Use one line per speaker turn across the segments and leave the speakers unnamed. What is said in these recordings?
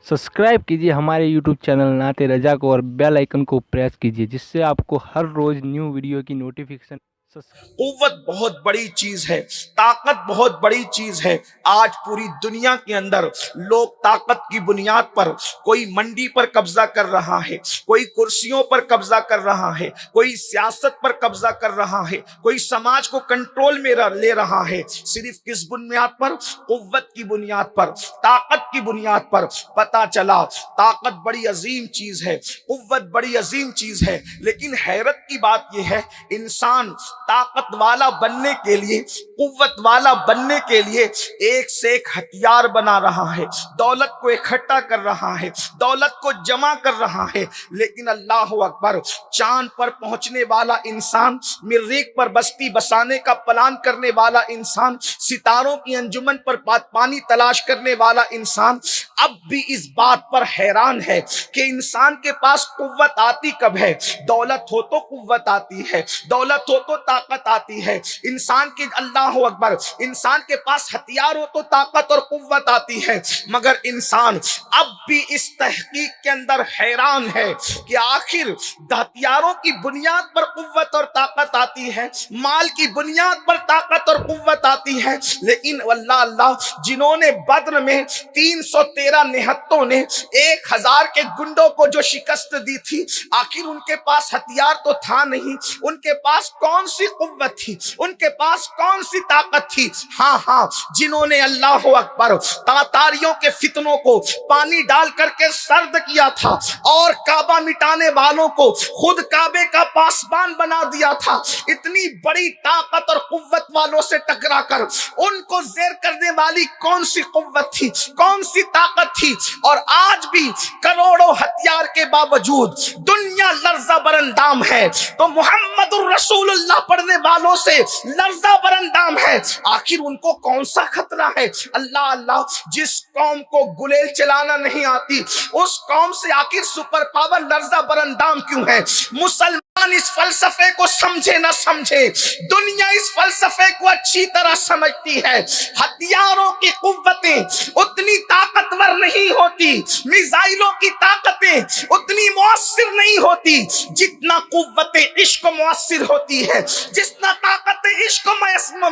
Subscribe कीजिए हमारे YouTube channel नाते रजा को और बेल आइकन को प्रेस कीजिए, जिससे आपको हर रोज न्यू वीडियो की नोटिफिकेशन।
कुव्वत बहुत बड़ी चीज है, ताकत बहुत बड़ी चीज है। आज पूरी दुनिया के अंदर लोग ताकत की बुनियाद पर, कोई मंडी पर कब्जा कर रहा है, कोई कुर्सियों पर कब्जा कर रहा है, कोई सियासत पर कब्जा कर रहा है, कोई समाज को कंट्रोल में ले रहा है। सिर्फ किस बुनियाद पर? कुव्वत की बुनियाद पर, ताकत की बुनियाद पर। पता चला ताकत बड़ी अजीम चीज है, कुव्वत बड़ी अजीम चीज है। लेकिन हैरत की बात यह है, इंसान ताकत वाला बनने के लिए, कुव्वत वाला बनने के लिए एक से एक हथियार बना रहा है, दौलत को इकट्ठा कर रहा है, दौलत को जमा कर रहा है। लेकिन अल्लाह अकबर, चांद पर पहुंचने वाला इंसान, मरीख पर बस्ती बसाने का प्लान करने वाला इंसान, सितारों की अंजुमन पर पानी तलाश करने वाला इंसान अब भी इस बात पर हैरान है कि इंसान के पास कुव्वत आती कब है। दौलत हो तो कुव्वत आती है, दौलत हो तो ताकत आती है। इंसान के, अल्लाह अकबर, इंसान के पास हथियार हो तो ताकत और कुव्वत आती है। मगर इंसान अब भी इस तहकीक के अंदर हैरान है कि आखिर हथियारों की बुनियाद पर कुव्वत और ताकत आती है, माल की बुनियाद पर ताकत और कुव्वत आती है। लेकिन अल्लाह अल्लाह, जिन्होंने बद्र में 313 निहत्तों ने 1000 के गुंडों को जो शिकस्त दी थी, आखिर उनके पास हथियार तो था नहीं, उनके पास कौन सी कुव्वत थी, उनके पास कौन सी ताकत थी? हाँ, जिन्होंने अल्लाह अकबर तातारियों के फितनों को पानी डाल करके सर्द किया था और काबा मिटाने वालों को खुद काबे का पासबान बना दिया था। इतनी बड़ी ताकत और कुव्वत वालों से टकराकर उनको ज़ेर करने वाली कौन सी कुव्वत थी, कौन सी ताकत थी? और आज भी करोड़ों हथियार के बावजूद दुनिया लर्जा बरंदाम है, तो मुहम्मदुर रसूलुल्लाह पढ़ने वालों से लर्जा बरंदाम है। आखिर उनको कौन सा खतरा है? अल्लाह अल्लाह, जिस कौम को गुलेल चलाना नहीं आती, उस कौम से आखिर सुपर पावर लर्जा बरंदाम क्यों है? मुसलमान इस फलसफे को समझे ना समझे, दुनिया इस फलसफे को अच्छी तरह समझती है। हथियारों की कुव्वतें उतनी ताकतवर नहीं होती, मिसाइलों की ताकतें उतनी मुअस्सिर नहीं होती जितना कुव्वते इश्क मुअस्सिर होती है, जितना ताकत इश्क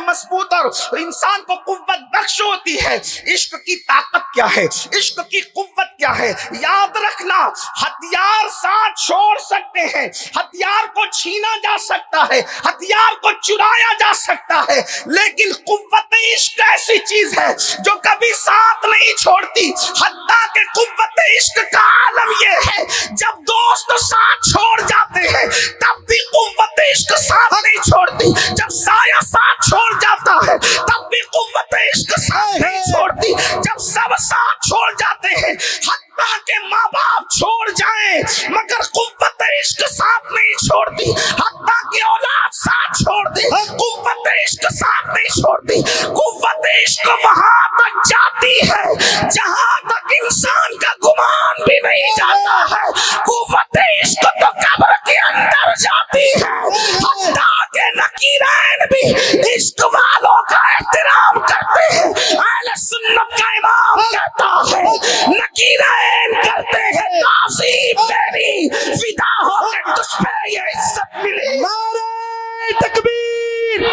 मजबूत और इंसान को कुव्वत बख्श होती है। इश्क की ताकत क्या है, इश्क की कुव्वत क्या है? याद रखना, हथियार साथ छोड़ सकते हैं, हथियार को छीना जा सकता है, हथियार को चुराया जा सकता है, लेकिन कुव्वत इश्क ऐसी चीज है जो कभी साथ नहीं छोड़ती। हत्ता के कुव्वत इश्क का आलम यह है, जब दोस्त साथ छोड़ जाते हैं तब भी कुव्वत इश्क साथ नहीं छोड़ती, जब साया साथ छोड़ जाता है तब भी कुव्वत इश्क साथ नहीं छोड़ती, जब सब साथ छोड़ जाते हैं, हत्ता के माँ बाप छोड़ जाएं मगर कुव्वत इश्क साथ नहीं छोड़ती, हत्ता की औलाद साथ छोड़ दे, कुव्वत इश्क साथ नहीं छोड़ती। कुव्वत इश्क वहां तक जाती है जहां तक इंसान का गुमान भी नहीं जाता है। कुव्वत इश्क तो कब्र के अंदर जाती है। हत्ता के नकीरैन भी इश्क वालों का एहतराम करते हैं। अहले सुन्नत का इमाम कहता है, नकीरैन करते हैं ताज़ीम मेरी, फिदा होकर तुझ पे ये इज्जत मिली।
नारे तकबीर,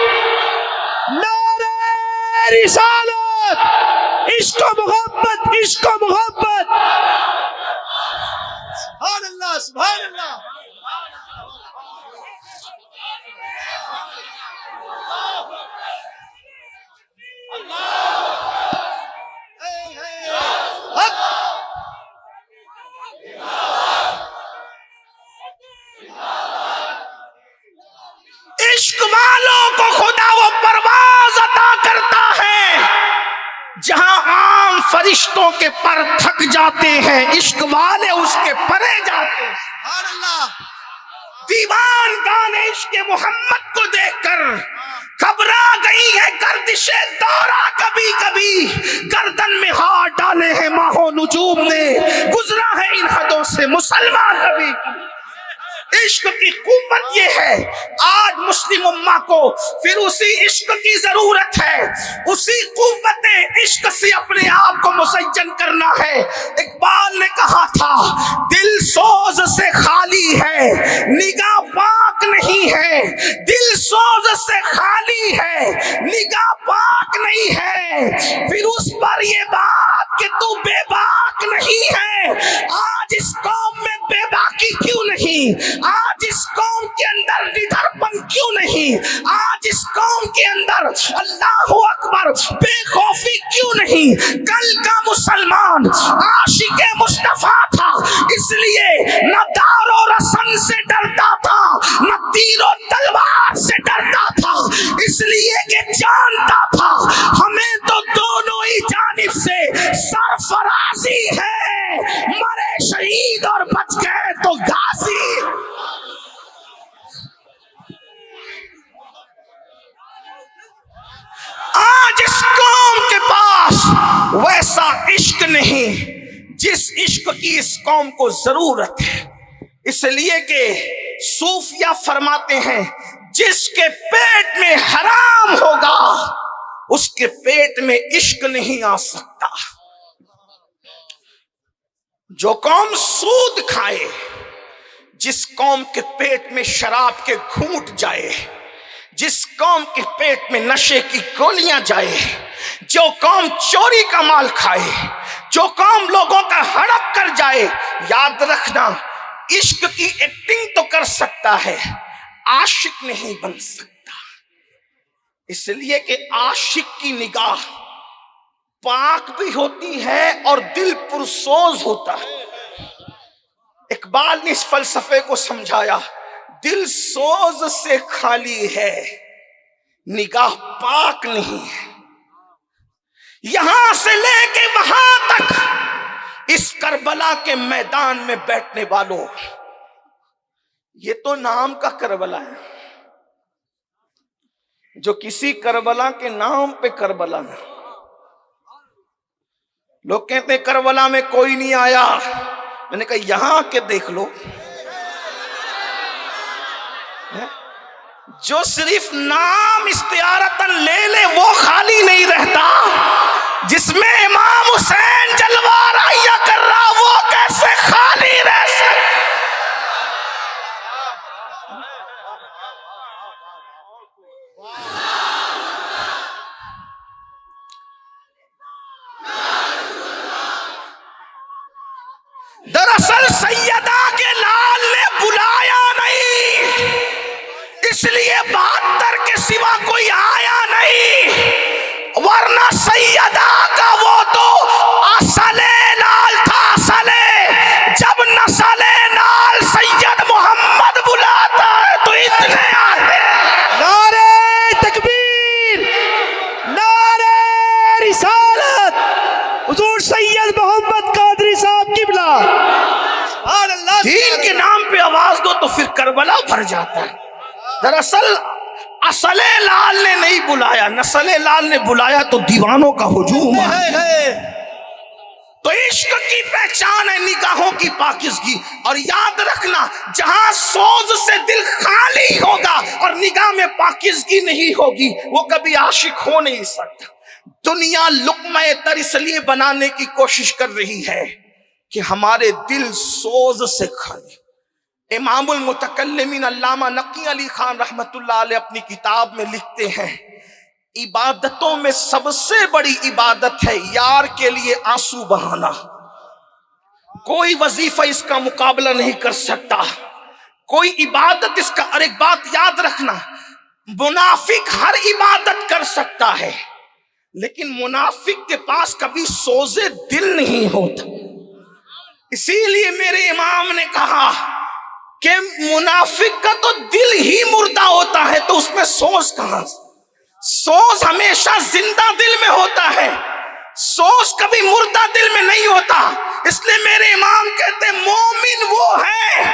नारे रिसालत, इश्क मोहब्बत, इश्क मोहब्बत। सुभान अल्लाह, सुभान अल्लाह।
इश्क वालों को खुदा वो परवाज अता करता है जहां आम फरिश्तों के पर थक जाते हैं, इश्क वाले उसके परे जाते हैं।
सुभान अल्लाह।
दीवान गाने इश्क मोहम्मद को देखकर घबरा गई है गर्दिशे दौरा, कभी कभी गर्दन में हाथ डाले हैं माहो नुजूम ने, गुजरा है इन हदों से मुसलमान कभी। इश्क की कुव्वत ये है, आज मुस्लिम उम्मा को फिर उसी इश्क की जरूरत है, उसी कुव्वत इश्क से अपने आप को मुसज्जन करना है। इकबाल تھا دل سوز سے خالی ہے نگاہ پاک نہیں ہے، دل سوز سے خالی ہے نگاہ پاک نہیں ہے، پھر اس پر یہ بات کہ تو بے باک نہیں ہے۔ آج اس قوم میں بے باکی کیوں نہیں؟ آج اس قوم کے اندر ڈھر پن کیوں نہیں؟ آج اس قوم کے اندر اللہ اکبر بے خوفی کیوں نہیں؟ کل کا مسلمان عاشق مصطفیٰ تھا، اس لیے نہ دار و رسن سے ڈرتا تھا نہ تیر و تلوار سے ڈرتا تھا، اس لیے کہ جانتا تھا ہمیں تو دونوں ہی جانب سے سرفرازی ہے، مرے شہید اور بچ گئے تو غازی۔ آج اس قوم کے پاس ویسا عشق نہیں جس عشق کی اس قوم کو ضرورت ہے، اس لیے کہ صوفیہ فرماتے ہیں جس کے پیٹ میں حرام ہوگا اس کے پیٹ میں عشق نہیں آ سکتا۔ جو قوم سود کھائے، جس قوم کے پیٹ میں شراب کے گھونٹ جائے، جس قوم کے پیٹ میں نشے کی گولیاں جائے، جو قوم چوری کا مال کھائے، جو قوم لوگوں کا ہڑپ کر جائے، یاد رکھنا عشق کی ایکٹنگ تو کر سکتا ہے، عاشق نہیں بن سکتا، اس لیے کہ عاشق کی نگاہ پاک بھی ہوتی ہے اور دل پرسوز ہوتا ہے۔ اقبال نے اس فلسفے کو سمجھایا، دل سوز سے خالی ہے نگاہ پاک نہیں ہے۔ یہاں سے لے کے وہاں تک اس کربلا کے میدان میں بیٹھنے والوں، یہ تو نام کا کربلا ہے، جو کسی کربلا کے نام پہ کربلا ہے۔ لوگ کہتے ہیں کربلا میں کوئی نہیں آیا، میں نے کہا یہاں کے دیکھ لو، جو صرف نام استعارتاً لے لے وہ خالی نہیں رہتا، جس میں امام حسین جلوہ رائیہ کر رہا وہ کیسے خالی رہ سکتا؟ دراصل سیدہ کے لال نے بلایا نہیں، اس لیے 72 کے سوا کوئی آیا نہیں، ورنہ سیدہ کا وہ تو اصل لال تھا، اصل۔ جب نسل لال سید محمد بلاتا ہے تو اتنے آتے ہیں۔
نعرہ تکبیر، نعرہ رسالت، حضور سید محمد قادری صاحب قبلہ، سبحان اللہ۔
دین کے نام پہ آواز دو تو پھر کربلا بھر جاتا ہے۔ دراصل اصل لال نے نہیں بلایا، نسل لال نے بلایا تو دیوانوں کا ہجوم ہے۔ تو عشق کی پہچان ہے نگاہوں کی پاکیزگی، اور یاد رکھنا جہاں سوز سے دل خالی ہوگا اور نگاہ میں پاکیزگی نہیں ہوگی وہ کبھی عاشق ہو نہیں سکتا۔ دنیا لقمہ تر اس لیے بنانے کی کوشش کر رہی ہے کہ ہمارے دل سوز سے خالی۔ امام المتکلمین علامہ نقی علی خان رحمت اللہ علیہ اپنی کتاب میں لکھتے ہیں، عبادتوں میں سب سے بڑی عبادت ہے یار کے لیے آنسو بہانا۔ کوئی وظیفہ اس کا مقابلہ نہیں کر سکتا، کوئی عبادت اس کا۔ اور ایک بات یاد رکھنا، منافق ہر عبادت کر سکتا ہے لیکن منافق کے پاس کبھی سوزے دل نہیں ہوتا۔ اسی لیے میرے امام نے کہا کہ منافق کا تو دل ہی مردہ ہوتا ہے تو اس میں سوز کہاں سے؟ سوز ہمیشہ زندہ دل میں ہوتا ہے، سوز کبھی مردہ دل میں نہیں ہوتا۔ اس لیے میرے امام کہتے ہیں مومن وہ ہے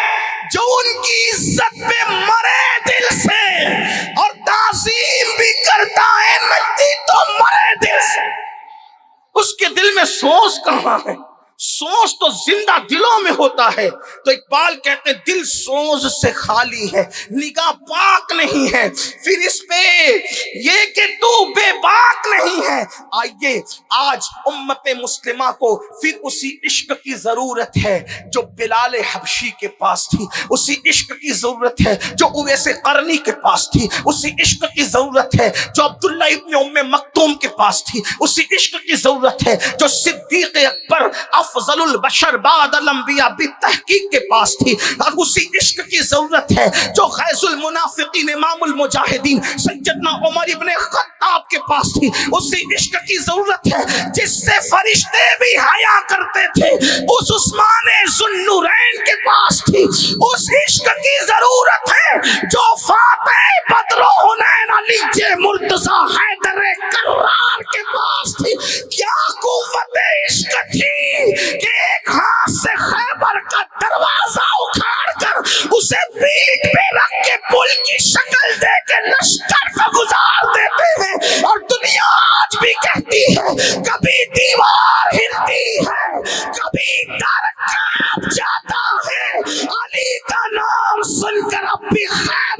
جو ان کی عزت پہ مرے دل سے اور تعظیم بھی کرتا ہے نجدی تو مرے دل سے۔ اس کے دل میں سوز کہاں ہے؟ سوز تو زندہ دلوں میں ہوتا ہے. تو اقبال کہتے ہیں دل سوز سے خالی ہے, نگاہ پاک نہیں ہے, پھر اس پہ یہ کہ تو بے باک نہیں ہے. آئیے آج امت مسلمہ کو پھر اسی عشق کی ضرورت ہے جو بلال حبشی کے پاس تھی, اسی عشق کی ضرورت ہے جو اویس قرنی کے پاس تھی, اسی عشق کی ضرورت ہے جو عبداللہ ابن ام مکتوم کے پاس تھی, اسی عشق کی ضرورت ہے جو صدیق اکبر افضل البشر بعد الانبیاء بالتحقیق کے پاس تھی, اور اسی عشق کی ضرورت ہے جو غیظ المنافقین امام المجاہدین سیدنا عمر ابن خطاب کے پاس تھی, اسی عشق کی ضرورت ہے جس سے فرشتے بھی حیا کرتے تھے اس عثمان ذوالنورین کے پاس تھی, اس عشق کی ضرورت ہے جو فاتح بدر و حنین علی مرتضی حیدر کرار کے پاس تھی. کیا قوت عشق تھی کہ ایک ہاتھ سے خیبر کا دروازہ اکھاڑ کر اسے پیٹھ پہ رکھ کے پل کی شکل دے کے لشکر کو گزار دیتے ہیں, اور دنیا آج بھی کہتی ہے کبھی دیوار ہلتی ہے کبھی در کانپ جاتا ہے, علی کا نام سن کر اب بھی خیر